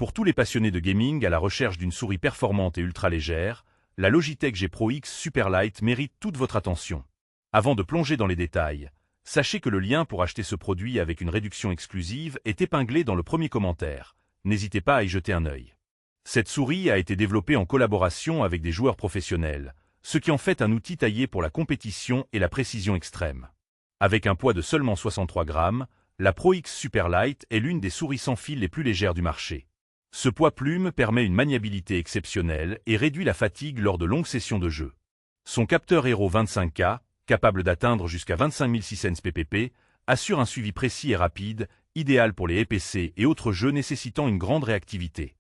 Pour tous les passionnés de gaming à la recherche d'une souris performante et ultra légère, la Logitech G Pro X Superlight mérite toute votre attention. Avant de plonger dans les détails, sachez que le lien pour acheter ce produit avec une réduction exclusive est épinglé dans le premier commentaire. N'hésitez pas à y jeter un œil. Cette souris a été développée en collaboration avec des joueurs professionnels, ce qui en fait un outil taillé pour la compétition et la précision extrême. Avec un poids de seulement 63 grammes, la Pro X Superlight est l'une des souris sans fil les plus légères du marché. Ce poids plume permet une maniabilité exceptionnelle et réduit la fatigue lors de longues sessions de jeu. Son capteur Hero 25K, capable d'atteindre jusqu'à 25 600 ppp, assure un suivi précis et rapide, idéal pour les EPC et autres jeux nécessitant une grande réactivité.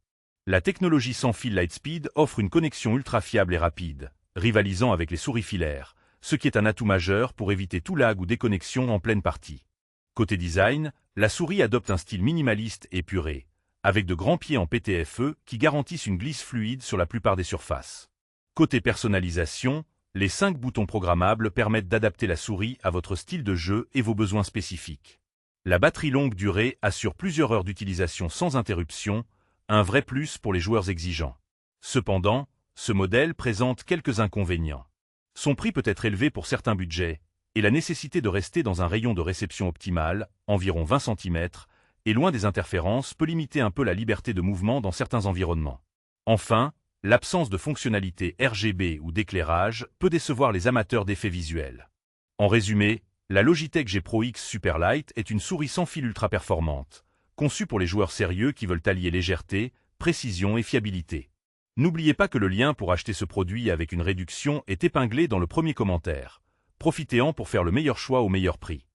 La technologie sans fil Lightspeed offre une connexion ultra fiable et rapide, rivalisant avec les souris filaires, ce qui est un atout majeur pour éviter tout lag ou déconnexion en pleine partie. Côté design, la souris adopte un style minimaliste et épuré, avec de grands pieds en PTFE qui garantissent une glisse fluide sur la plupart des surfaces. Côté personnalisation, les 5 boutons programmables permettent d'adapter la souris à votre style de jeu et vos besoins spécifiques. La batterie longue durée assure plusieurs heures d'utilisation sans interruption, un vrai plus pour les joueurs exigeants. Cependant, ce modèle présente quelques inconvénients. Son prix peut être élevé pour certains budgets, et la nécessité de rester dans un rayon de réception optimal, environ 20 cm, et loin des interférences peut limiter un peu la liberté de mouvement dans certains environnements. Enfin, l'absence de fonctionnalités RGB ou d'éclairage peut décevoir les amateurs d'effets visuels. En résumé, la Logitech G Pro X Superlight est une souris sans fil ultra performante, conçue pour les joueurs sérieux qui veulent allier légèreté, précision et fiabilité. N'oubliez pas que le lien pour acheter ce produit avec une réduction est épinglé dans le premier commentaire. Profitez-en pour faire le meilleur choix au meilleur prix.